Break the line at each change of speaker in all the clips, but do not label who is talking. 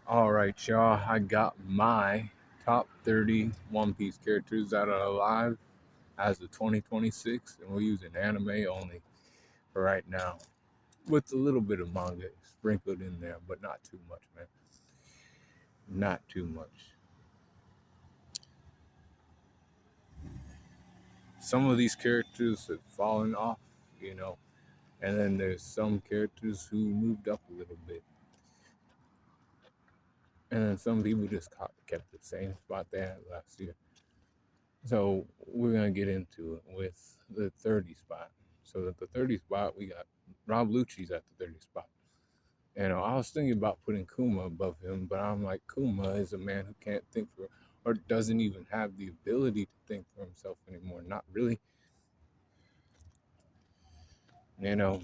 All right, y'all. I got my top 30 One Piece characters that are alive as of 2026, and we're using anime only for right now, with a little bit of manga sprinkled in there, but not too much, man. Not too much. Some of these characters have fallen off, you know, and then there's some characters who moved up a little bit, and then some people just kept the same spot they had last year. So we're gonna get into it with the 30 spot. So at the 30 spot, we got Rob Lucci's at the 30 spot. And I was thinking about putting Kuma above him, but I'm like, Kuma is a man who can't think for, or doesn't even have the ability to think for himself anymore. Not really. You know,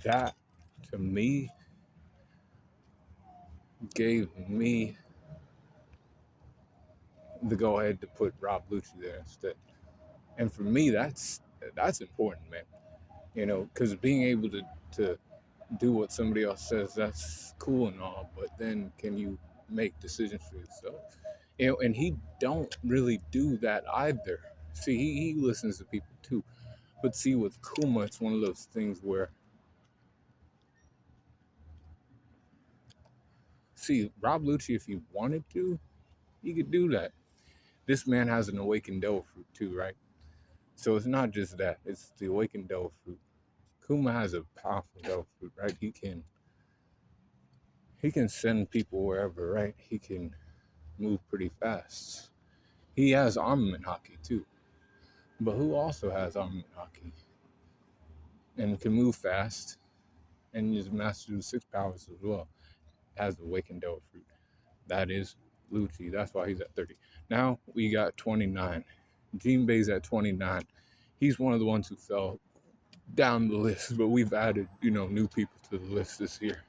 that to me gave me the go ahead to put Rob Lucci there instead. And for me, that's important, man. You know, because being able to do what somebody else says, that's cool and all, but then can you make decisions for yourself? You know, and he don't really do that either. See, he listens to people too. But see, with Kuma, it's one of those things where, see, Rob Lucci, if he wanted to, he could do that. This man has an awakened devil fruit too, right? So it's not just that, it's the awakened devil fruit. Kuma has a powerful devil fruit, right? He can send people wherever, right? He can move pretty fast. He has armament hockey too. But who also has armament hockey and can move fast and is master of six powers as well? Has the awakened devil fruit. That is Lucci. That's why he's at 30. Now we got 29. Jinbe's at 29. He's one of the ones who fell down the list, but we've added, new people to the list this year.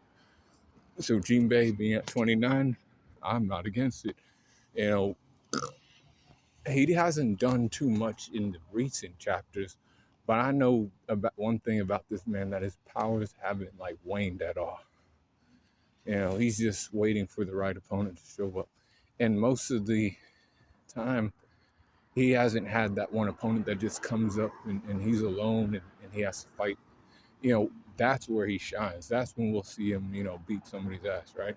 So Jinbe being at 29, I'm not against it. You know, he hasn't done too much in the recent chapters, but I know about one thing about this man, that his powers haven't like waned at all. You know, he's just waiting for the right opponent to show up. And most of the time, he hasn't had that one opponent that just comes up and he's alone and he has to fight. You know, that's where he shines. That's when we'll see him, beat somebody's ass, right?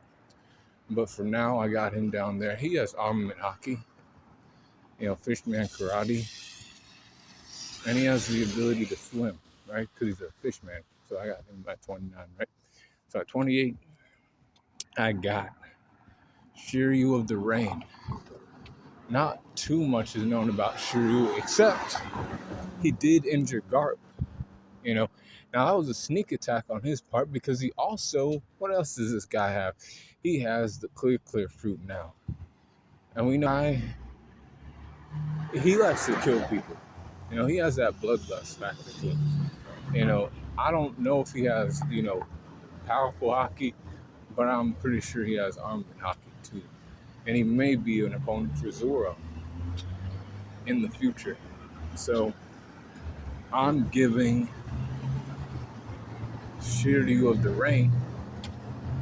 But for now, I got him down there. He has armament hockey, fishman karate, and he has the ability to swim, right? Because he's a fishman. So I got him at 29, right? So at 28, I got Shiryu of the Rain. Not too much is known about Shiryu, except he did injure Garp, you know. Now, that was a sneak attack on his part because he also, what else does this guy have? He has the clear fruit now. And we know he likes to kill people. You know, he has that bloodlust factor to him. You know, I don't know if he has, powerful hockey, but I'm pretty sure he has armament hockey too. And he may be an opponent for Zoro in the future. So I'm giving Shiryu of the Rain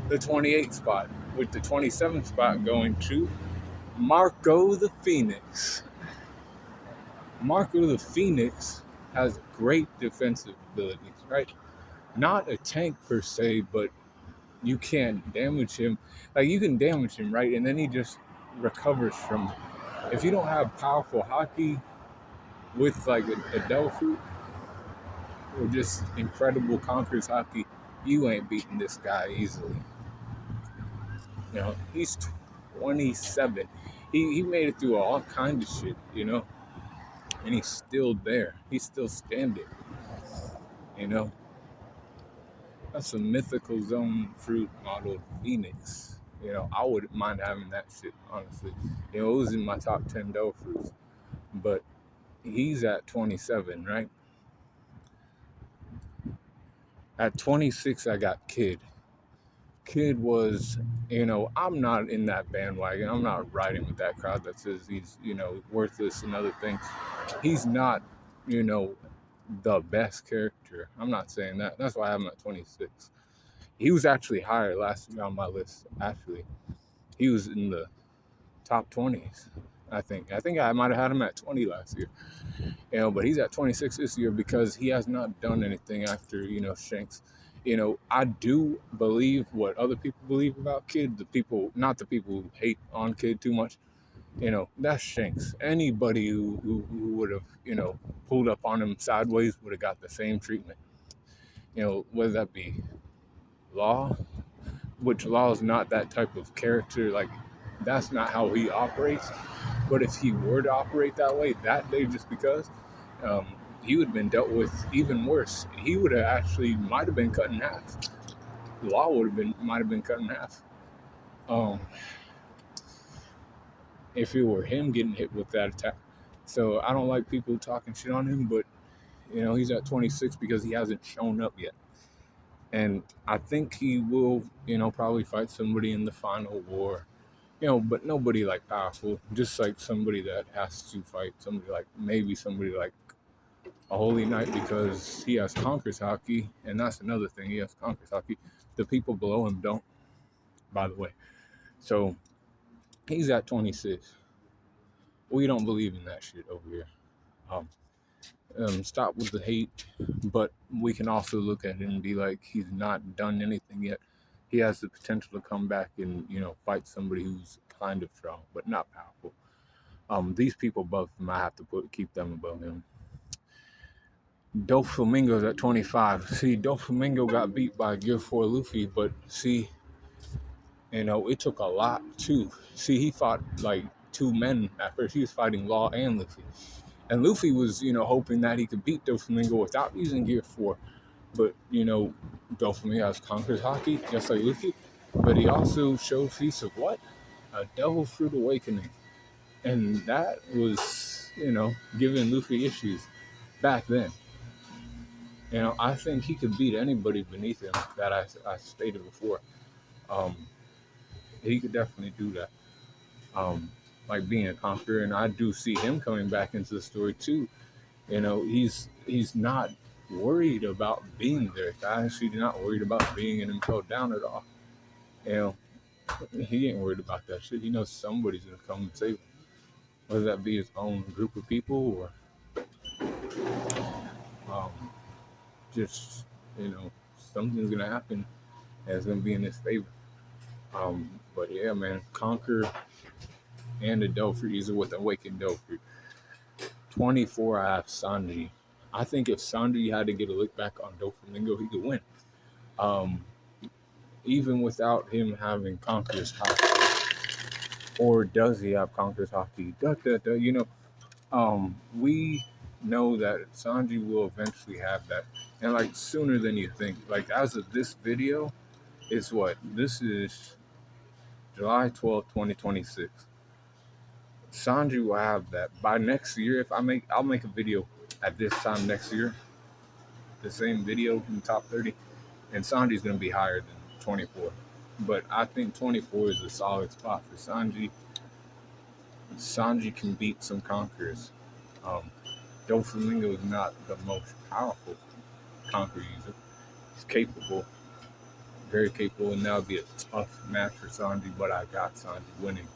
the 28th spot, with the 27th spot going to Marco the Phoenix. Marco the Phoenix has great defensive abilities, right? Not a tank per se, but you can't damage him. Like, you can damage him, right? And then he just recovers from it. If you don't have powerful hockey with like a devil fruit or just incredible conquerors hockey, you ain't beating this guy easily. You know, he's 27. He made it through all kinds of shit, and he's still there. He's still standing, you know. That's a mythical zone fruit modeled Phoenix. You know, I wouldn't mind having that shit, honestly. You know, it was in my top 10 dough fruits. But he's at 27, right? At 26, I got Kid. Kid was, I'm not in that bandwagon. I'm not riding with that crowd that says he's, worthless and other things. He's not, the best character. I'm not saying that. That's why I have him at 26. He was actually higher last year on my list. Actually, he was in the top 20s. I think I might have had him at 20 last year. But he's at 26 this year because he has not done anything after Shanks. I do believe what other people believe about Kid. The people, not the people who hate on Kid too much. That's Shanks. Anybody who would have pulled up on him sideways would have got the same treatment. Whether that be Law, which Law is not that type of character. Like, that's not how he operates. But if he were to operate that way that day, just because, um, he would have been dealt with even worse. He would have actually might have been cut in half. Law might have been cut in half. If it were him getting hit with that attack. So I don't like people talking shit on him, but he's at 26 because he hasn't shown up yet. And I think he will, probably fight somebody in the final war. But nobody like powerful, just like somebody that has to fight somebody like a Holy Knight because he has Conqueror's Haki, and that's another thing. He has Conqueror's Haki. The people below him don't, by the way. So he's at 26. We don't believe in that shit over here. Stop with the hate, but we can also look at it and be like, he's not done anything yet. He has the potential to come back and fight somebody who's kind of strong but not powerful. These people above him, I have to keep them above him. Doflamingo's at 25. See, Doflamingo got beat by Gear 4 Luffy, but see, it took a lot too. See, he fought like two men at first. He was fighting Law and Luffy. And Luffy was, hoping that he could beat Doflamingo without using Gear 4. But, Doflamingo has Conqueror's Haki, just like Luffy. But he also showed Feast of what? A Devil Fruit Awakening. And that was, giving Luffy issues back then. I think he could beat anybody beneath him that I stated before. He could definitely do that. Like being a conqueror, and I do see him coming back into the story too. He's not worried about being there, guys. He's not worried about being himself down at all. He ain't worried about that shit. He knows somebody's gonna come and save him, whether that be his own group of people or just something's gonna happen and it's gonna be in his favor. But yeah, man, conquer and the Doffy is with Awakened Doffy. 24, I have Sanji. I think if Sanji had to get a look back on Doflamingo, he could win. Even without him having Conqueror's Haki. Or does he have Conqueror's Haki? We know that Sanji will eventually have that. And like sooner than you think. Like as of this video, it's what? This is July 12th, 2026. Sanji will have that by next year. I'll make a video at this time next year, the same video in the top 30, and Sanji's gonna be higher than 24. But I think 24 is a solid spot for Sanji. Sanji can beat some conquerors. Doflamingo is not the most powerful conqueror user. He's capable, very capable, and that would be a tough match for Sanji. But I got Sanji winning.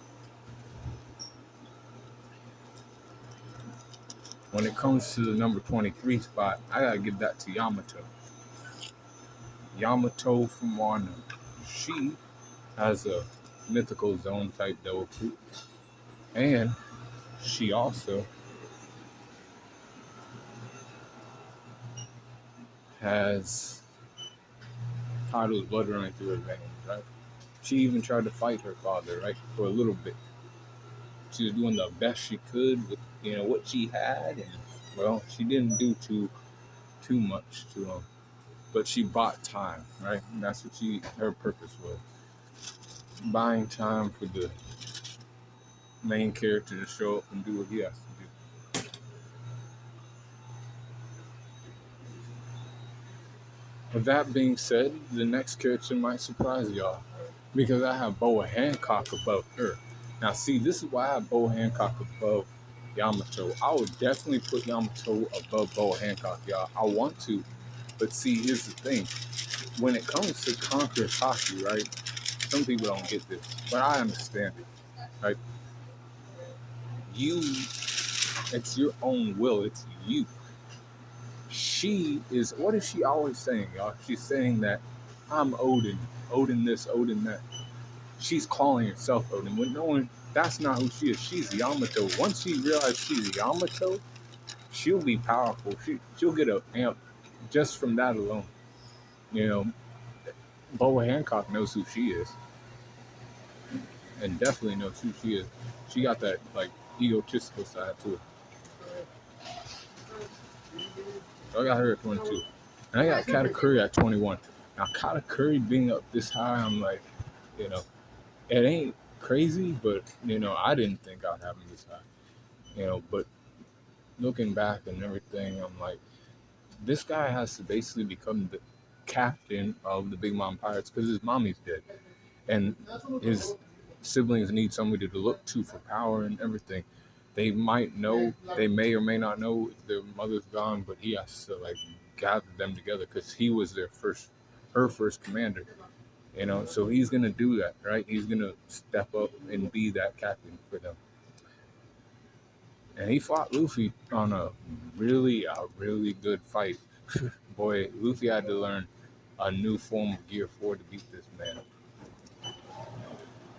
When it comes to the number 23 spot, I gotta give that to Yamato. Yamato from Wano. She has a mythical zone type Devil Fruit. And she also has Kaido's blood running through her veins, right? She even tried to fight her father, right, for a little bit. She was doing the best she could with what she had, and well, she didn't do too much to him, but she bought time, right? And that's what her purpose was, buying time for the main character to show up and do what he has to do. With that being said, the next character might surprise y'all because I have Boa Hancock above her. Now, see, this is why I have Boa Hancock above Yamato. I would definitely put Yamato above Boa Hancock, y'all. I want to, but see, here's the thing. when it comes to conquer Taki, right? Some people don't get this, but I understand it. Right? You, it's your own will. It's you. She is. What is she always saying, y'all? She's saying that I'm Odin, Odin this, Odin that. She's calling herself Odin, when knowing that's not who she is. She's Yamato. Once she realizes she's Yamato, she'll be powerful. She'll get a amp just from that alone. You know, Boa Hancock knows who she is, and definitely knows who she is. She got that like egotistical side to it. So I got her at 22, and I got Katakuri at 21. Now Katakuri being up this high, I'm like, you know, it ain't crazy, but I didn't think I'd have him this high. But looking back and everything, I'm like, this guy has to basically become the captain of the Big Mom Pirates because his mommy's dead, and his siblings need somebody to look to for power and everything. They might know, they may or may not know if their mother's gone, but he has to like gather them together because he was her first commander. So he's gonna do that, right? He's gonna step up and be that captain for them. And he fought Luffy on a really good fight. Boy, Luffy had to learn a new form of Gear 4 to beat this man. And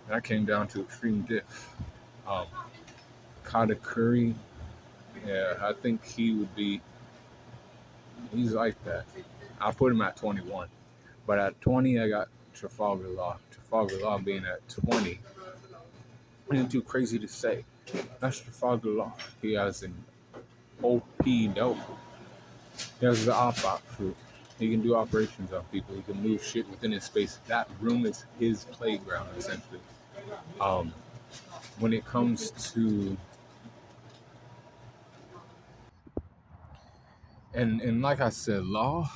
that came down to extreme diff. Um, Katakuri, yeah, I think he would be, he's like that. I put him at 21. But at 20, I got Trafalgar Law. Trafalgar Law being at 20 isn't too crazy to say. That's Trafalgar Law. He has an OP dope. He has the op fruit. He can do operations on people. He can move shit within his space. That room is his playground, essentially. When it comes to and like I said, Law,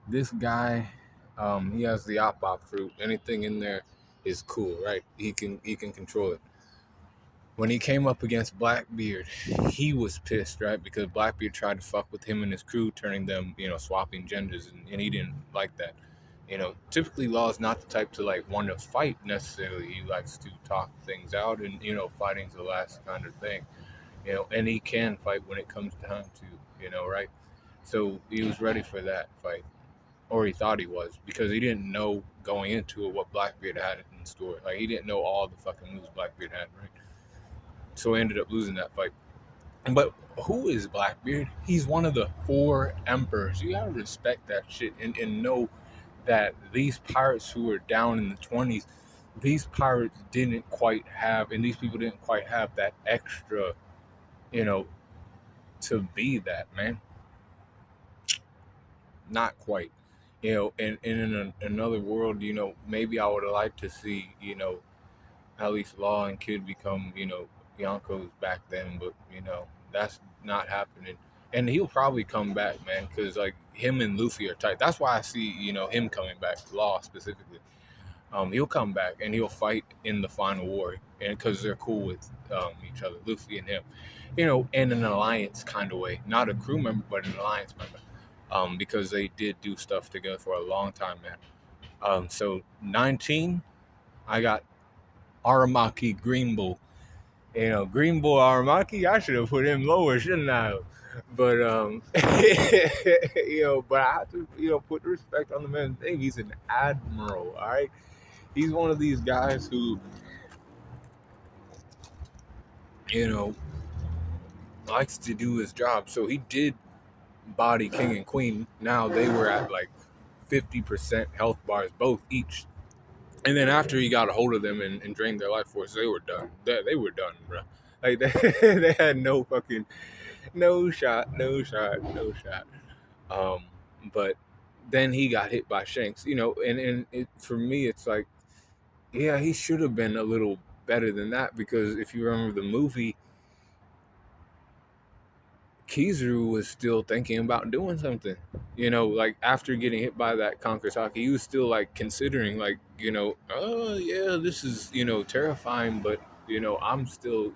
this guy, he has the op fruit. Anything in there is cool, right? He can control it. When he came up against Blackbeard, he was pissed, right? Because Blackbeard tried to fuck with him and his crew, turning them, swapping genders, and he didn't like that. Typically Law's not the type to like want to fight necessarily. He likes to talk things out, and fighting's the last kind of thing. And he can fight when it comes time to, right? So he was ready for that fight, or he thought he was, because he didn't know going into it what Blackbeard had in store. Like he didn't know all the fucking moves Blackbeard had, right? So he ended up losing that fight. But who is Blackbeard? He's one of the 4 emperors. You gotta respect that shit and know that these pirates who were down in the 20s, these pirates didn't quite have, and these people didn't quite have that extra, to be that, man. Not quite. And in another world, maybe I would have liked to see, at least Law and Kid become, Yonkos back then, but that's not happening. And he'll probably come back, man, because like him and Luffy are tight. That's why I see him coming back, Law specifically. He'll come back and he'll fight in the final war, and because they're cool with each other, Luffy and him, in an alliance kind of way, not a crew member, but an alliance member, because they did do stuff together for a long time, man. So 19, I got Aramaki Green Bull. Green Bull Aramaki, I should have put him lower, shouldn't I? But but I have to, put respect on the man's name. He's an admiral, all right. He's one of these guys who, likes to do his job. So he did body King and Queen. Now they were at like 50% health bars, both each. And then after he got a hold of them and drained their life force, they were done. They were done, bro. Like they had no fucking, no shot. But then he got hit by Shanks, and for me, it's like, yeah, he should have been a little better than that, because if you remember the movie, Kizaru was still thinking about doing something. Like after getting hit by that Conkersaki, he was still like considering, like, oh yeah, this is, terrifying, but I'm still,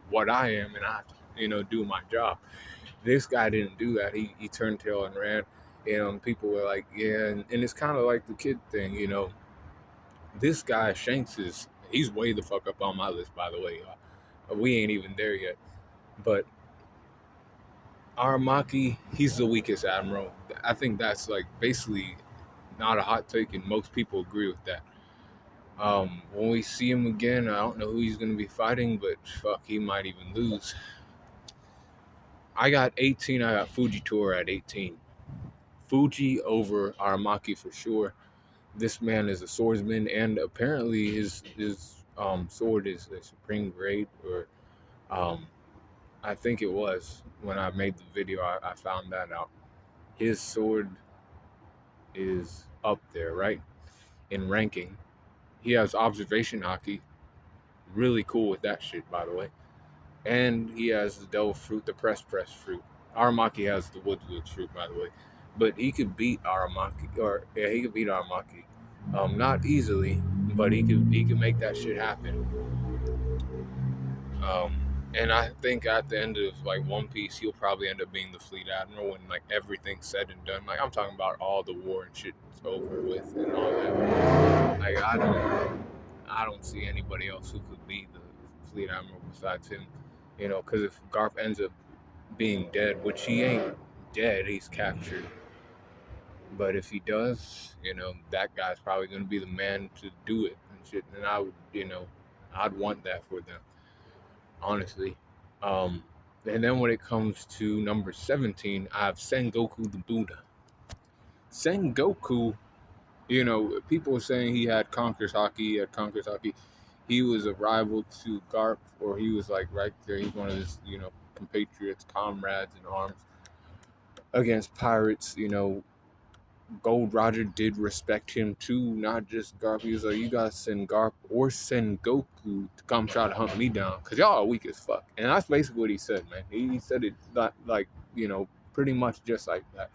what I am, and I have to, do my job. This guy didn't do that. He turned tail and ran. And people were like, yeah, and it's kind of like the kid thing, This guy Shanks he's way the fuck up on my list, by the way, y'all. We ain't even there yet. But Aramaki, he's the weakest admiral. I think that's like basically not a hot take, and most people agree with that. When we see him again, I don't know who he's gonna be fighting, but fuck, he might even lose. I got 18. I got Fujitora at 18. Fuji over Aramaki for sure. This man is a swordsman, and apparently his sword is a supreme grade, or um, I think it was when I made the video. I found that out. His sword is up there, right, in ranking. He has observation hockey, really cool with that shit, by the way. And he has the devil fruit, the press fruit. Aramaki has the wood fruit, by the way. But he could beat Aramaki, or yeah, he could beat Aramaki. Not easily, but he could make that shit happen. Um, and I think at the end of like One Piece, he'll probably end up being the fleet admiral when like everything's said and done. Like I'm talking about all the war and shit is over with and all that. Like I don't see anybody else who could be the fleet admiral besides him. Because if Garp ends up being dead, which he ain't dead, he's captured. But if he does, that guy's probably going to be the man to do it and shit. And I would, I'd want that for them, honestly. And then when it comes to number 17, I have Sengoku the Buddha. Sengoku, people are saying he had Conqueror's Haki. He was a rival to Garp, or he was like right there. He's one of his, compatriots, comrades in arms against pirates. Gold Roger did respect him too, not just Garp. He was like, you gotta send Garp or send Goku to come try to hunt me down, because y'all are weak as fuck. And that's basically what he said, man. He said it not like, pretty much just like that.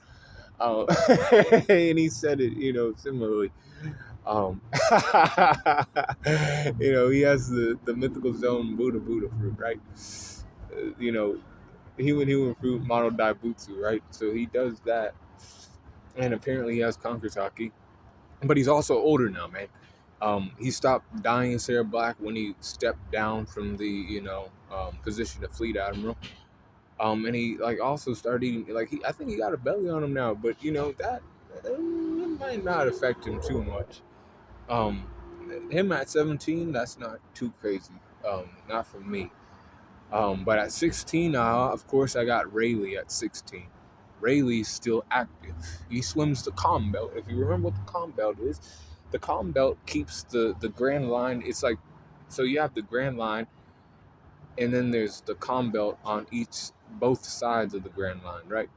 And he said it, similarly. He has the mythical zone Buddha fruit, right? Human fruit mono daibutsu, right? So he does that. And apparently he has Conqueror's Haki. But he's also older now, man. He stopped dyeing his hair black when he stepped down from the, position of fleet admiral. And he like also started eating, like I think he got a belly on him now, but that it might not affect him too much. Him at 17, that's not too crazy. Not for me. But at 16, of course, I got Rayleigh at 16. Rayleigh's still active. He swims the calm belt. If you remember what the calm belt is, the calm belt keeps the grand line. It's like, so you have the grand line, and then there's the calm belt on both sides of the grand line, right?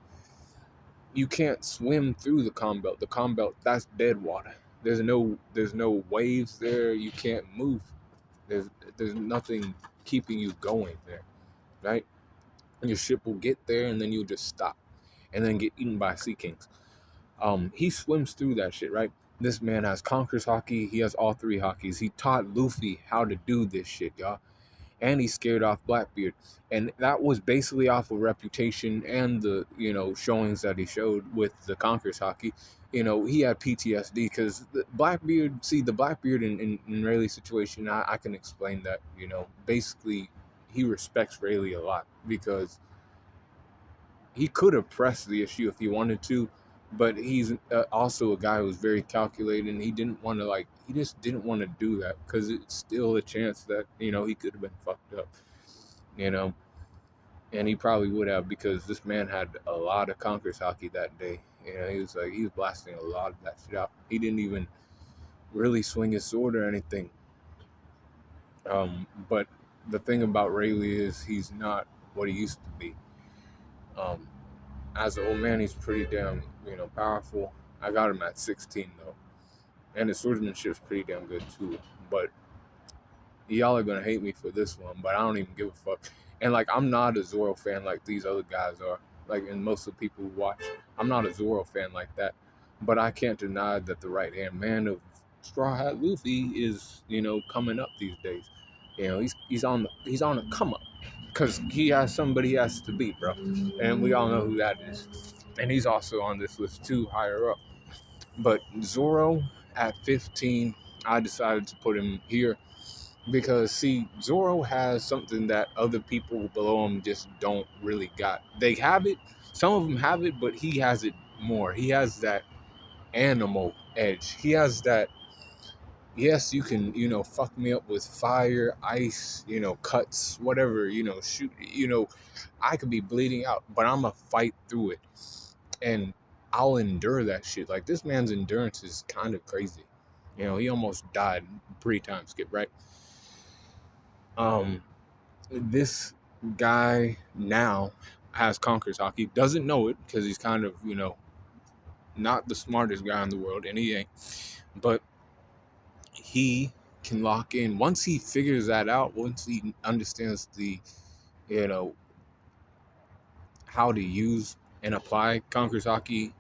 You can't swim through the calm belt. The calm belt, that's dead water. There's no waves there. You can't move. There's nothing keeping you going there, right? And your ship will get there, and then you'll just stop, and then get eaten by sea kings. He swims through that shit, right? This man has Conqueror's Haki. He has all 3 Hakis. He taught Luffy how to do this shit, y'all. And he scared off Blackbeard. And that was basically off of reputation and the, showings that he showed with the Conqueror's Haki. He had PTSD because the Blackbeard in Rayleigh's situation, I can explain that, basically he respects Rayleigh a lot because he could have pressed the issue if he wanted to, but he's also a guy who's very calculated, and he just didn't want to do that because it's still a chance that, he could have been fucked up, and he probably would have, because this man had a lot of Conqueror's Haki that day. He was blasting a lot of that shit out. He didn't even really swing his sword or anything. But the thing about Rayleigh is he's not what he used to be. As an old man, he's pretty damn, powerful. I got him at 16 though, and his swordsmanship's pretty damn good too. But y'all are gonna hate me for this one, but I don't even give a fuck. And like, I'm not a Zoro fan like these other guys are. Like, and most of the people who watch, I'm not a Zoro fan like that. But I can't deny that the right hand man of Straw Hat Luffy is, coming up these days. He's on a come up because he has somebody he has to beat, bro. And we all know who that is. And he's also on this list too, higher up. But Zoro at 15, I decided to put him here because, see, Zoro has something that other people below him just don't really got. They have it, some of them have it, but he has it more. He has that animal edge. He has that, yes, you can, fuck me up with fire, ice, cuts, whatever, shoot, I could be bleeding out, but I'm gonna fight through it. And I'll endure that shit. Like, this man's endurance is kind of crazy. He almost died 3 times, skip, right? This guy now has conquers hockey. Doesn't know it because he's kind of, not the smartest guy in the world, and he ain't. But he can lock in. Once he figures that out, once he understands the, you know, how to use and apply conquers hockey,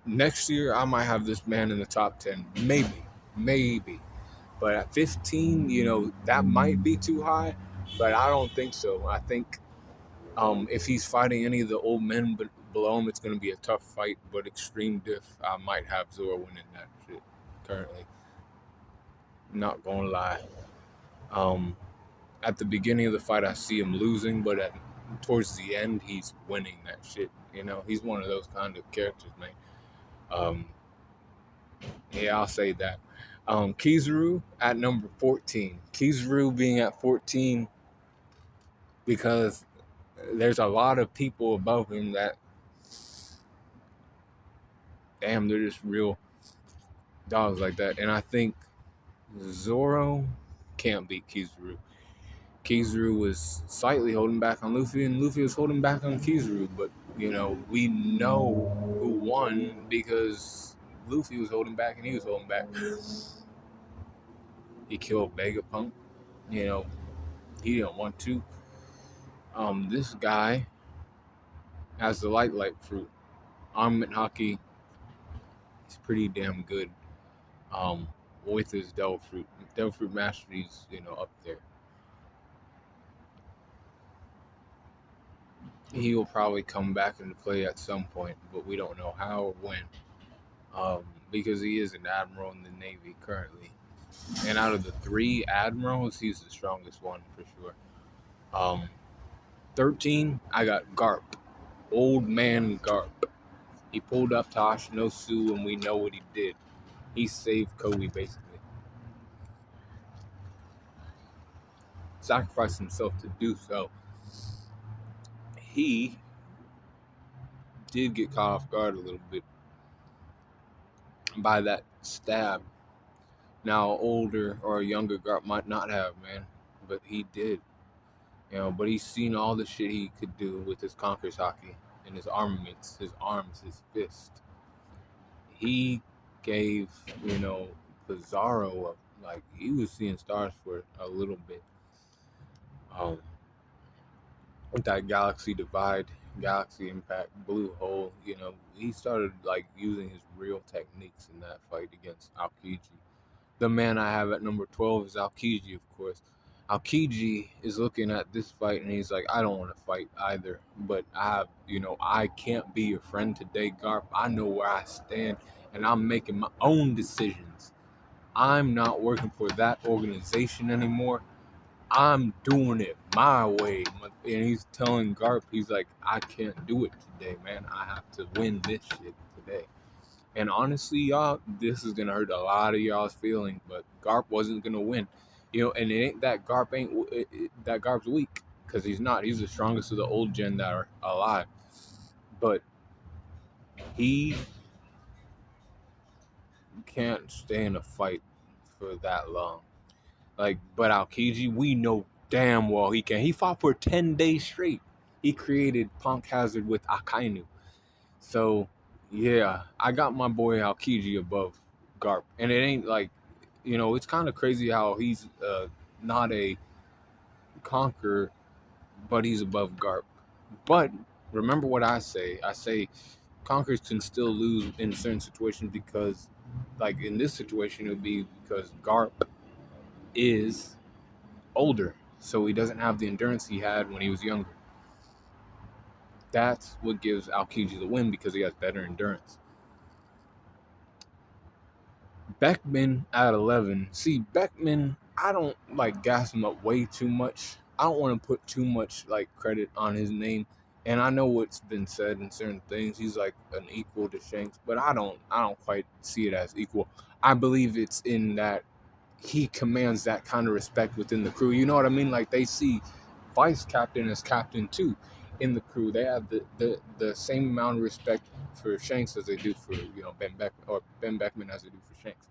next year I might have this man in the top 10. Maybe. But at 15, that might be too high, but I don't think so. I think if he's fighting any of the old men below him, it's going to be a tough fight, but extreme diff, I might have Zoro winning that shit currently. Not going to lie. At the beginning of the fight, I see him losing, but towards the end, he's winning that shit. He's one of those kind of characters, man. Yeah, I'll say that. Kizaru at number 14. Kizaru being at 14 because there's a lot of people above him that, damn, they're just real dogs like that. And I think Zoro can't beat Kizaru. Kizaru was slightly holding back on Luffy, and Luffy was holding back on Kizaru. But, we know who won because Luffy was holding back and he was holding back. He killed Vegapunk. He didn't want to. This guy has the light fruit. Armament hockey is pretty damn good. With his Devil Fruit. Devil Fruit Mastery's, up there. He will probably come back into play at some point, but we don't know how or when. Because he is an admiral in the Navy currently. And out of the 3 admirals, he's the strongest one for sure. 13, I got Garp. Old man Garp. He pulled up to Ashinosu, and we know what he did. He saved Kobe, basically. Sacrificed himself to do so. He did get caught off guard a little bit by that stab. Now, older or younger Garp might not have, man, but he did. But he's seen all the shit he could do with his conquers hockey and his armaments, his arms, his fist. He gave, Pizarro like he was seeing stars for a little bit. With that galaxy divide, galaxy impact, blue hole, he started like using his real techniques in that fight against Aokiji. The man I have at number 12 is Aokiji, of course. Aokiji is looking at this fight and he's like, I don't want to fight either, but I can't be your friend today, Garp. I know where I stand and I'm making my own decisions. I'm not working for that organization anymore. I'm doing it my way. And he's telling Garp, he's like, I can't do it today, man. I have to win this shit today. And honestly, y'all, this is going to hurt a lot of y'all's feelings, but Garp wasn't going to win. And it ain't that that Garp's weak, because he's not. He's the strongest of the old gen that are alive. But he can't stay in a fight for that long. But Aokiji, we know damn well he can. He fought for 10 days straight. He created Punk Hazard with Akainu. So, yeah, I got my boy Aokiji above Garp. And it ain't like, it's kind of crazy how he's not a conqueror, but he's above Garp. But remember what I say. I say conquerors can still lose in certain situations because, like in this situation, it would be because Garp is older, so he doesn't have the endurance he had when he was younger. That's what gives Aokiji the win because he has better endurance. Beckman at 11. See, Beckman, I don't like gas him up way too much. I don't want to put too much like credit on his name. And I know what's been said in certain things. He's like an equal to Shanks, but I don't quite see it as equal. I believe it's in that he commands that kind of respect within the crew. You know what I mean? Like they see vice captain as captain too in the crew. They have the same amount of respect for Shanks as they do for Ben Beckman as they do for Shanks.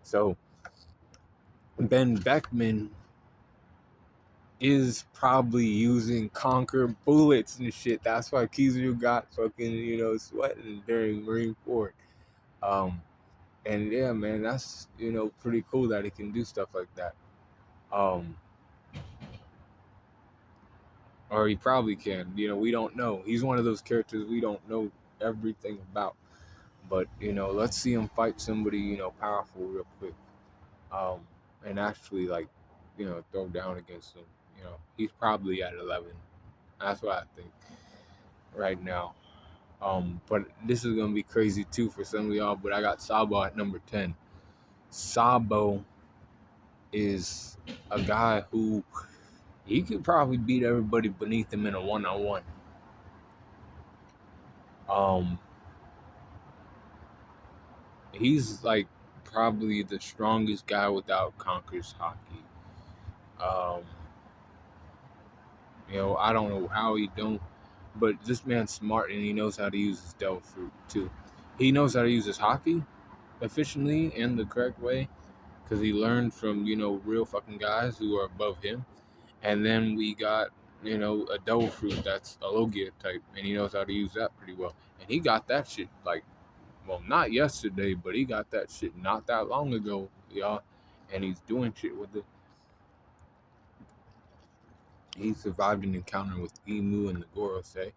So Ben Beckman is probably using Conquer bullets and shit. That's why Kizaru got fucking sweating during Marineford. And yeah, man, that's pretty cool that he can do stuff like that. Or he probably can. We don't know. He's one of those characters we don't know everything about. But let's see him fight somebody powerful real quick. And actually throw down against him. He's probably at 11. That's what I think right now. But this is gonna be crazy too for some of y'all. But I got Sabo at number 10. Sabo is a guy who he could probably beat everybody beneath him in a one-on-one. He's like probably the strongest guy without Conquer's hockey. Um, I don't know how he don't, but this man's smart and he knows how to use his devil fruit too. He knows how to use his hockey efficiently and the correct way because he learned from real fucking guys who are above him. And then we got a devil fruit that's a Logia type, and he knows how to use that pretty well. And he got that shit like, well, not yesterday, but he got that shit not that long ago, y'all. And he's doing shit with it. He survived an encounter with Emu and the Gorosei,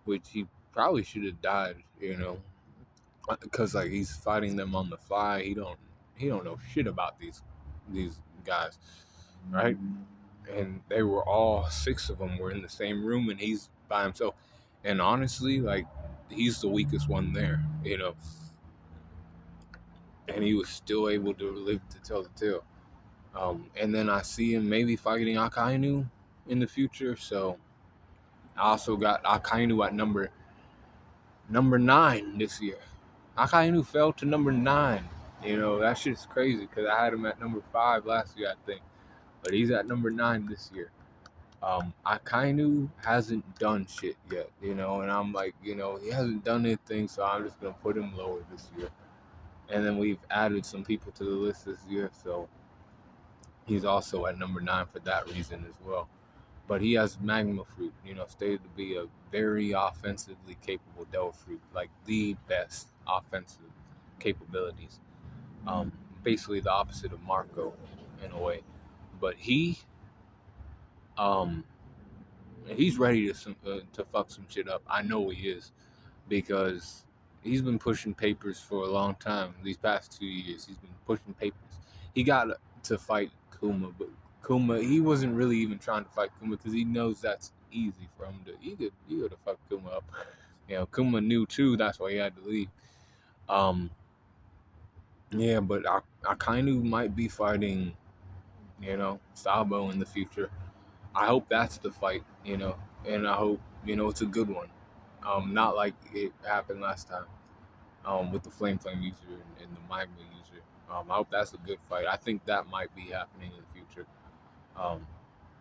which he probably should have died, because like he's fighting them on the fly. He don't know shit about these guys, right? And they were all 6 of them were in the same room, and he's by himself. And honestly, like he's the weakest one there, and he was still able to live to tell the tale. And then I see him maybe fighting Akainu in the future. So I also got Akainu at number 9 this year. Akainu fell to number 9. That shit's crazy because I had him at number 5 last year, I think. But he's at number 9 this year. Akainu hasn't done shit yet, and I'm like, he hasn't done anything, so I'm just gonna put him lower this year. And then we've added some people to the list this year, so he's also at number 9 for that reason as well. But he has magma fruit, stated to be a very offensively capable devil fruit, like the best offensive capabilities. Basically the opposite of Marco in a way. But he's ready to fuck some shit up. I know he is because he's been pushing papers for a long time. These past 2 years, he's been pushing papers. He got to fight Kuma, but Kuma, he wasn't really even trying to fight Kuma because he knows that's easy for him to. He could have fucked Kuma up. Kuma knew too. That's why he had to leave. Yeah, but Akainu might be fighting, Sabo in the future. I hope that's the fight, and I hope it's a good one. Not like it happened last time. With the Flame user and the Magma user. I hope that's a good fight. I think that might be happening in the future.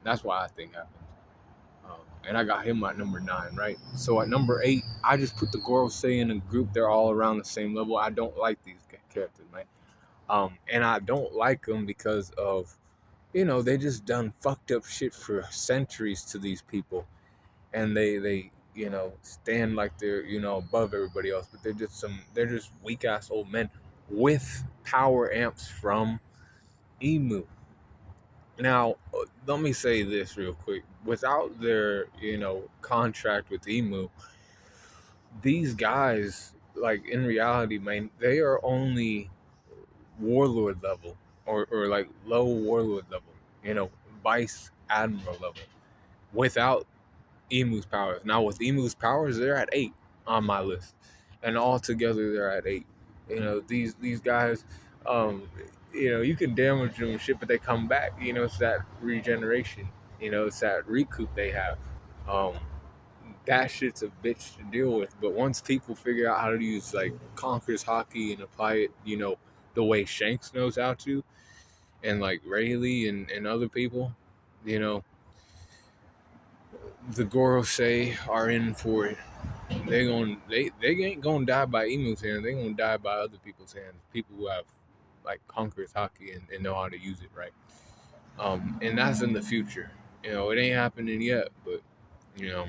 That's why I think happens. And I got him at number 9, right? So at number 8, I just put the Gorosei in a group. They're all around the same level. I don't like these characters, man. And I don't like them because of, they just done fucked up shit for centuries to these people. And they stand like they're, above everybody else, but they're just weak ass old men with power amps from Emu. Now, let me say this real quick. Without their, contract with Emu, these guys, like in reality, man, they are only warlord level or like low warlord level, vice admiral level. Without Emu's powers. Now with Emu's powers, they're at 8 on my list, and all together they're at 8. These guys, um, you can damage them and shit, but they come back. It's that regeneration. It's that recoup they have. Um, that shit's a bitch to deal with. But once people figure out how to use like Conqueror's Hockey and apply it, the way Shanks knows how to, and like Rayleigh and other people, you know, the Gorosei are in for it. They ain't gonna die by Emu's hand. They gonna die by other people's hands. People who have like Conqueror's Hockey and know how to use it right. And that's in the future. It ain't happening yet, but you know.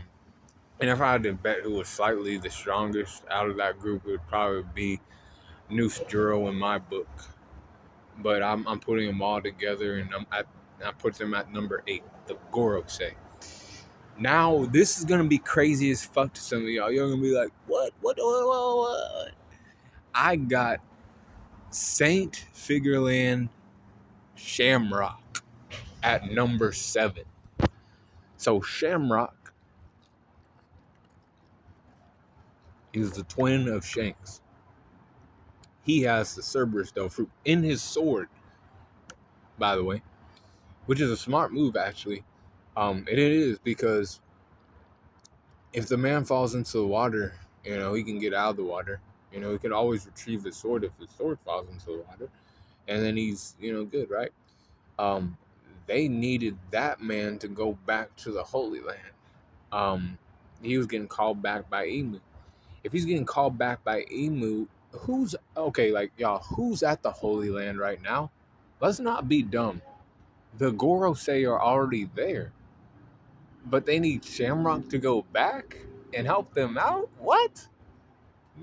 And if I had to bet who was slightly the strongest out of that group, it would probably be Noose Juro in my book. But I'm putting them all together, and I put them at number 8, the Gorosei. Now, this is going to be crazy as fuck to some of y'all. You're going to be like, what? I got Saint Figureland Shamrock at number 7. So, Shamrock is the twin of Shanks. He has the Cerberus Stone fruit in his sword, by the way, which is a smart move, actually. It is because if the man falls into the water, he can get out of the water. He can always retrieve his sword if his sword falls into the water, and then he's, good, right? They needed that man to go back to the Holy Land. He was getting called back by Emu. If he's getting called back by Emu, who's at the Holy Land right now? Let's not be dumb. The Gorosei are already there, but they need Shamrock to go back and help them out? What?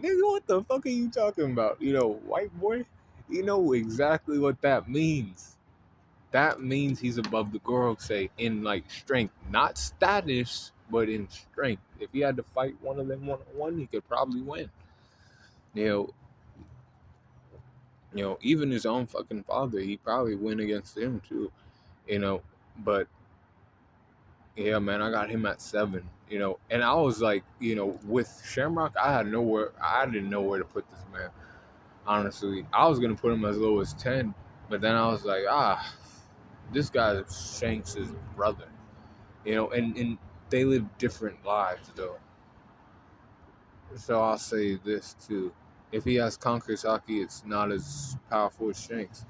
Nigga, what the fuck are you talking about? White boy? You know exactly what that means. That means he's above the Gorosei in like strength, not status, but in strength. If he had to fight one of them one-on-one, he could probably win. Even his own fucking father, he probably win against him too. But yeah, man, I got him at 7. And I was like, with Shamrock, I didn't know where to put this man. Honestly, I was gonna put him as low as 10, but then I was like, this guy's Shanks' brother. And they live different lives though. So I'll say this too: if he has Conqueror's Hockey, it's not as powerful as Shanks.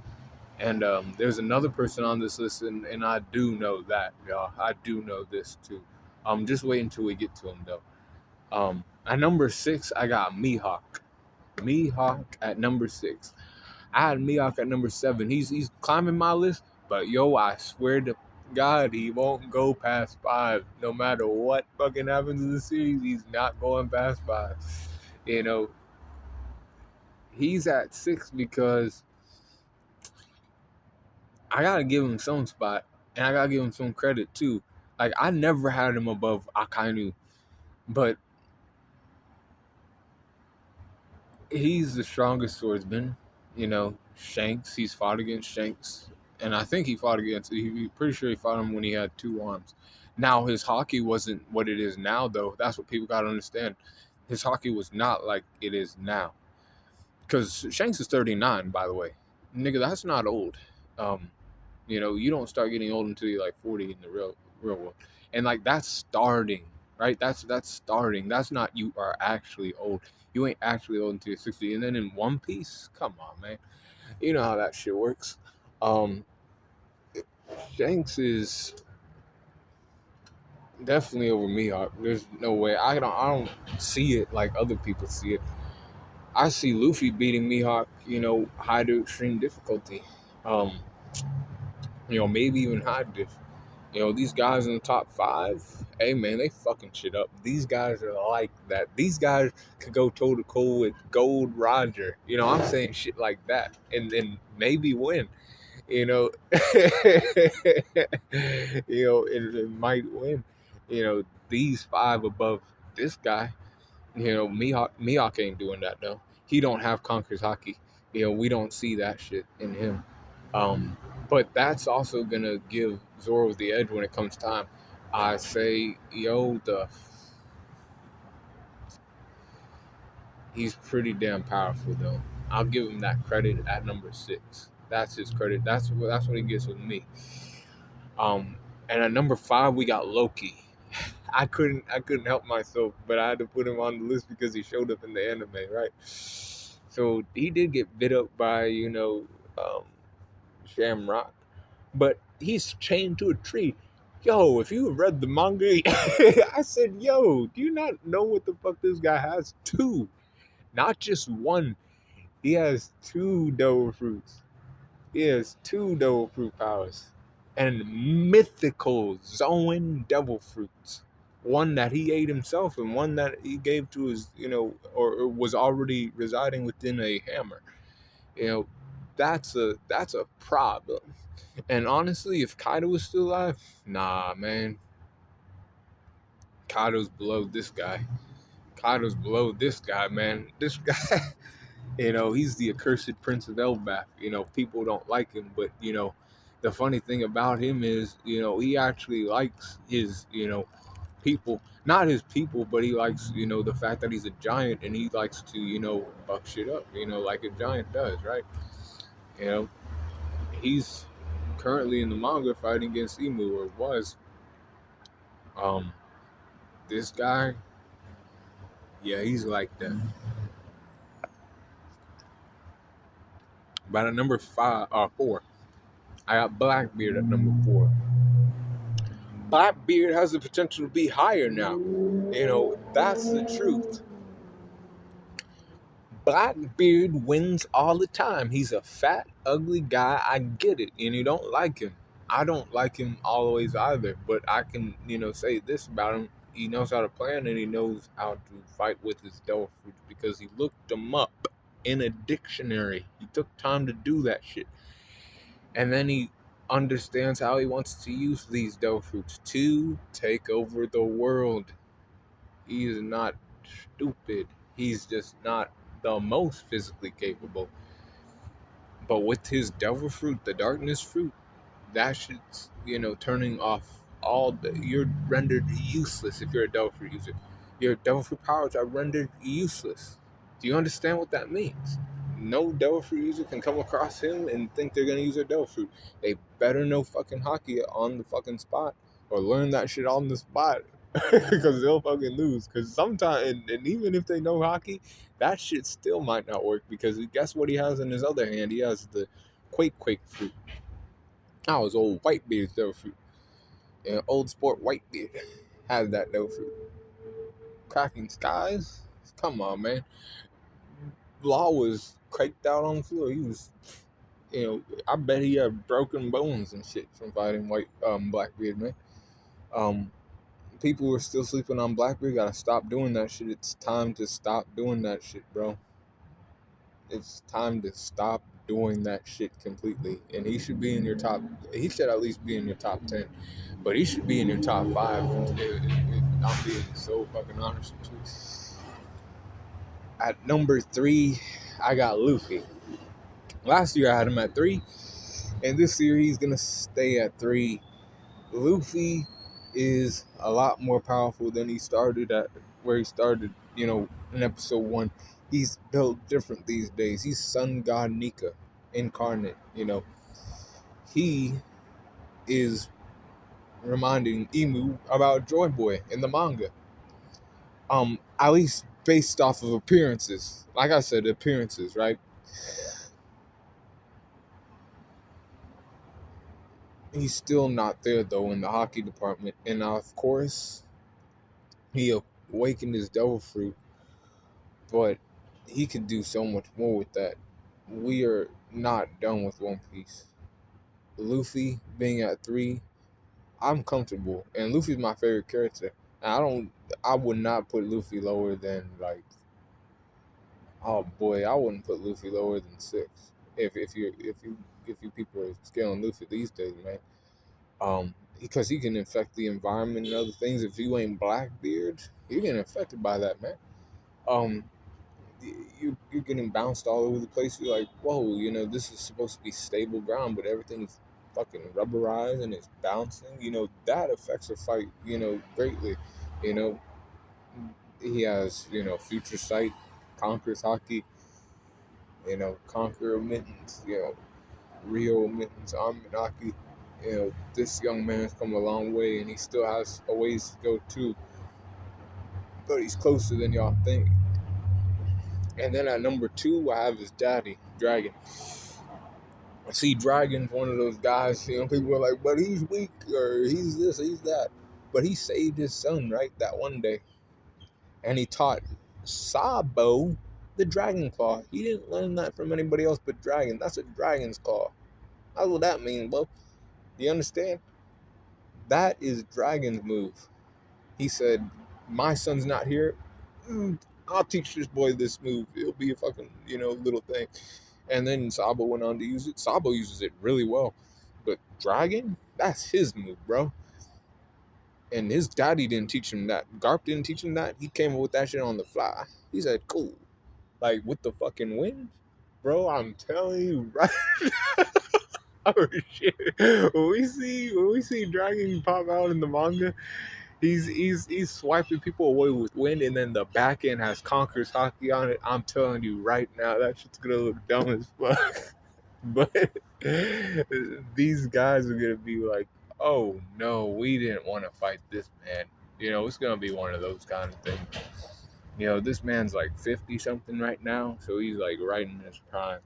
And there's another person on this list, and I do know that, y'all. I do know this too. Just wait until we get to him though. At number 6, I got Mihawk. Mihawk at number 6. I had Mihawk at number 7. He's climbing my list, but I swear to God, he won't go past 5. No matter what fucking happens in the series, he's not going past 5. He's at 6 because I gotta give him some spot, and I gotta give him some credit too. Like, I never had him above Akainu, but he's the strongest swordsman. Shanks. He's fought against Shanks, and I think pretty sure he fought him when he had 2 arms. Now his hockey wasn't what it is now, though. That's what people gotta understand. His hockey was not like it is now, because Shanks is 39, by the way. Nigga, that's not old. You don't start getting old until you're like 40 in the real world. And like, that's starting, right? That's starting. That's not you are actually old. You ain't actually old until you're 60. And then in One Piece, come on, man. You know how that shit works. Shanks is definitely over Mihawk. There's no way. I don't see it like other people see it. I see Luffy beating Mihawk, high to extreme difficulty. Maybe even high diff. These guys in the top 5, hey man, they fucking shit up. These guys are like that. These guys could go toe to toe with Gold Roger. I'm saying shit like that, and then maybe win. It might win. These 5 above this guy. Mihawk ain't doing that though. He don't have Conqueror's Hockey. We don't see that shit in him. But that's also gonna give Zoro the edge when it comes time. I say, yo, he's pretty damn powerful though. I'll give him that credit at number 6. That's his credit. That's what he gets with me. Um, and at number 5 we got Loki. I couldn't help myself, but I had to put him on the list because he showed up in the anime, right? So he did get bit up by um, Shamrock, but he's chained to a tree. Yo, if you read the manga, I said, yo, do you not know what the fuck this guy has? Two, not just one. He has two devil fruits. He has two devil fruit powers. And mythical Zoan devil fruits. One that he ate himself and one that he gave to his, or was already residing within a hammer. You know, that's a problem. And honestly, if Kaido was still alive, nah, man. Kaido's below this guy. Kaido's below this guy, man. This guy, he's the accursed Prince of Elbaf. People don't like him, but the funny thing about him is, he actually likes his, people. Not his people, but he likes, the fact that he's a giant and he likes to, fuck shit up, like a giant does, right? You know, he's currently in the manga fighting against Emu, or was. Um, this guy, yeah, he's like that. But at number 4, I got Blackbeard at number 4. Blackbeard has the potential to be higher now. That's the truth. Blackbeard wins all the time. He's a fat, ugly guy. I get it, and you don't like him. I don't like him always either, but I can, say this about him. He knows how to plan and he knows how to fight with his devil fruits because he looked them up in a dictionary. He took time to do that shit. And then he understands how he wants to use these devil fruits to take over the world. He is not stupid. He's just not the most physically capable. But with his devil fruit, the darkness fruit, that shit's, turning off you're rendered useless if you're a devil fruit user. Your devil fruit powers are rendered useless. Do you understand what that means? No devil fruit user can come across him and think they're gonna use their devil fruit. They better know fucking hockey on the fucking spot or learn that shit on the spot because they'll fucking lose. Because sometimes, and even if they know hockey, that shit still might not work because guess what he has in his other hand? He has the Quake fruit. That was old Whitebeard's devil fruit. And old sport Whitebeard had that devil fruit. Cracking skies? Come on, man. Law was craked out on the floor. He was, I bet he had broken bones and shit from fighting Blackbeard, man. Um, People were still sleeping on Blackbeard. Gotta stop doing that shit. It's time to stop doing that shit, bro. It's time to stop doing that shit completely. And he should be in your top. He should at least be in your top 10, but he should be in your top 5. If I'm being so fucking honest with you. At number 3, I got Luffy. Last year I had him at 3, and this year he's gonna stay at 3. Luffy is a lot more powerful than he started at where he started, in episode 1. He's built different these days. He's Sun God Nika incarnate, He is reminding Emu about Joy Boy in the manga. At least based off of appearances. Like I said, appearances, right? He's still not there though in the hockey department. And of course, he awakened his devil fruit, but he could do so much more with that. We are not done with One Piece. Luffy being at 3, I'm comfortable, and Luffy's my favorite character. And I would not put Luffy lower than oh boy, I wouldn't put Luffy lower than 6. If you people are scaling Luffy these days, man. Because he can affect the environment and other things. If you ain't Blackbeard, you're getting affected by that, man. Um, you're getting bounced all over the place. You're like, whoa, this is supposed to be stable ground, but everything's fucking rubberized and it's bouncing, that affects a fight, greatly. You know, he has, future sight, conquers hockey, conquer mittens, Rio mittens, Amanaki. This young man's come a long way and he still has a ways to go too. But he's closer than y'all think. And then at number 2, I have his daddy, Dragon. I see Dragon's one of those guys, people are like, but he's weak, or he's this, he's that. But he saved his son, right, that one day. And he taught Sabo the Dragon Claw. He didn't learn that from anybody else but Dragon. That's a Dragon's Claw. That's what that means, bro. Do you understand? That is Dragon's move. He said, my son's not here. I'll teach this boy this move. It'll be a fucking, little thing. And then Sabo went on to use it. Sabo uses it really well. But Dragon, that's his move, bro. And his daddy didn't teach him that. Garp didn't teach him that. He came up with that shit on the fly. He said, cool. Like, with the fucking wind? Bro, I'm telling you, right? Oh, shit. When we see Dragon pop out in the manga, he's swiping people away with wind, and then the back end has Conqueror's hockey on it. I'm telling you right now, that shit's gonna look dumb as fuck. But these guys are gonna be like, oh no, we didn't want to fight this man. It's gonna be one of those kind of things. This man's like 50 something right now, so he's like right in his prime.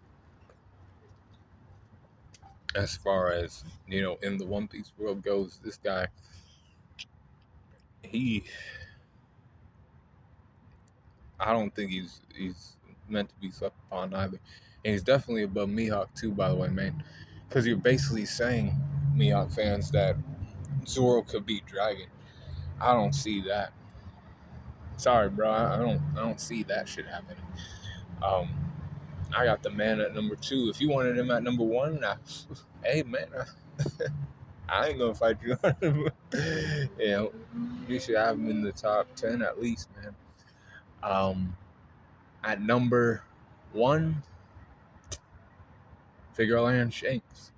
As far as, in the One Piece world goes, this guy, I don't think he's meant to be slept upon either. And he's definitely above Mihawk too, by the way, man. Because you're basically saying, Mihawk fans, that Zoro could beat Dragon. I don't see that. Sorry, bro. I don't see that shit happening. I got the man at number 2. If you wanted him at number 1, hey man, I ain't gonna fight you on him. You should have him in the top 10 at least, man. At number 1, Figureland Shanks.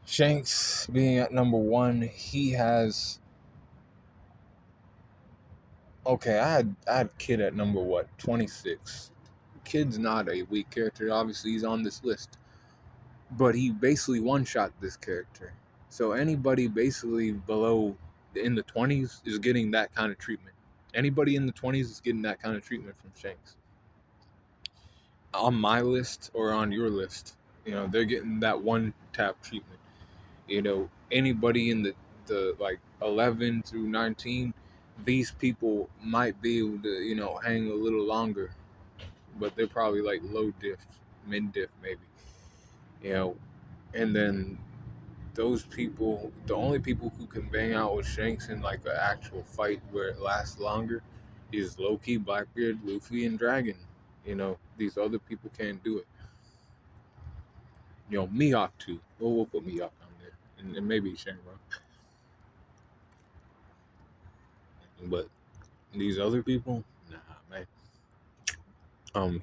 Shanks being at number 1, he has. Okay, I had Kid at number 26. Kid's not a weak character. Obviously, he's on this list, but he basically one-shot this character. So anybody basically below in the 20s is getting that kind of treatment. Anybody in the 20s is getting that kind of treatment from Shanks. On my list or on your list, they're getting that one-tap treatment. Anybody in the like 11 through 19, these people might be able to, hang a little longer, but they're probably like low diff, mid diff maybe, and then those people, the only people who can bang out with Shanks in like an actual fight where it lasts longer is Loki, Blackbeard, Luffy, and Dragon. These other people can't do it. Mihawk too. We'll put Mihawk on there, and maybe Shamrock. But these other people, nah, man.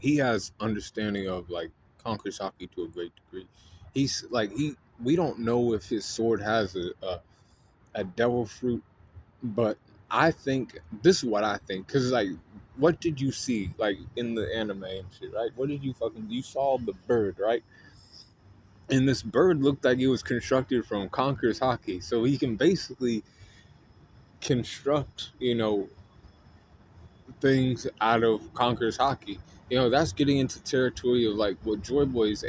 He has understanding of like conquers hockey to a great degree. He's like we don't know if his sword has a devil fruit, but I think this is what I think, because like, what did you see like in the anime and shit, right? What did you saw the bird, right? And this bird looked like it was constructed from Conqueror's hockey, so he can basically construct, things out of Conqueror's hockey. That's getting into territory of like what Joy Boy's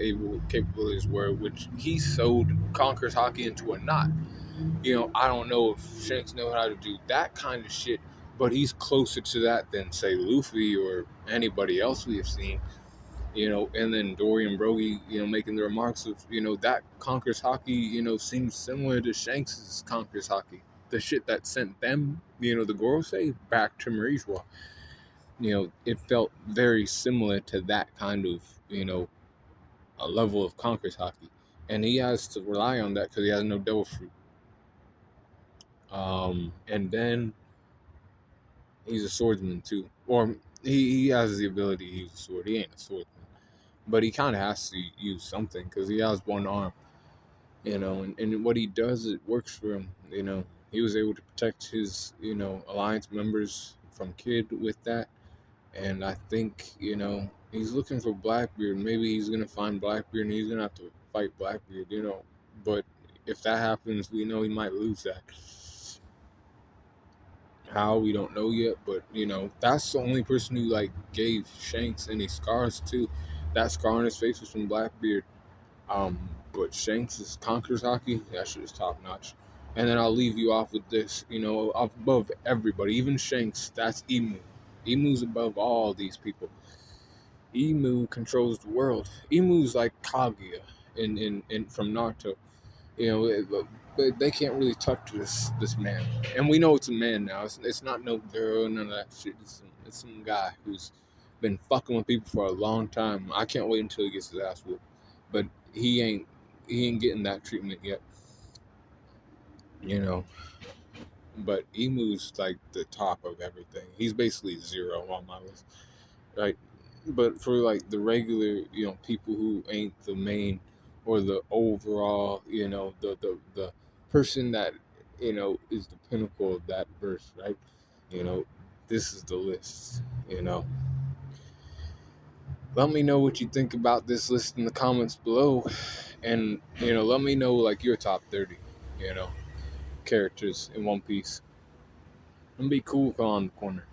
capabilities were, which he sewed Conqueror's hockey into a knot. I don't know if Shanks know how to do that kind of shit, but he's closer to that than say Luffy or anybody else we have seen. And then Dory and Brogy, making the remarks of, that Conqueror's hockey, seems similar to Shanks's Conqueror's hockey. The shit that sent them, the Gorosei, back to Marijua. It felt very similar to that kind of, a level of Conqueror's hockey. And he has to rely on that because he has no devil fruit. And then he's a swordsman too. Or he has the ability to use a sword. He ain't a swordsman. But he kind of has to use something because he has one arm. And what he does, it works for him. He was able to protect his alliance members from Kid with that. And I think he's looking for Blackbeard. Maybe he's gonna find Blackbeard and he's gonna have to fight Blackbeard. But if that happens, we know he might lose that. How, we don't know yet, but that's the only person who like gave Shanks any scars too. That scar on his face was from Blackbeard. But Shanks' Conqueror's hockey, that shit is top notch. And then I'll leave you off with this, above everybody, even Shanks, that's Emu. Emu's above all these people. Emu controls the world. Emu's like Kaguya in from Naruto. But they can't really touch this man. And we know it's a man now. It's not no girl, none of that shit. It's some guy who's been fucking with people for a long time. I can't wait until he gets his ass whooped. But he ain't getting that treatment yet. You know. But Emu's like the top of everything. He's basically zero on my list. Right? But for like the regular, people who ain't the main or the overall, the person that, is the pinnacle of that verse, right? You know, this is the list, Let me know what you think about this list in the comments below. And, let me know like your top 30, characters in One Piece. And be cool on the corner.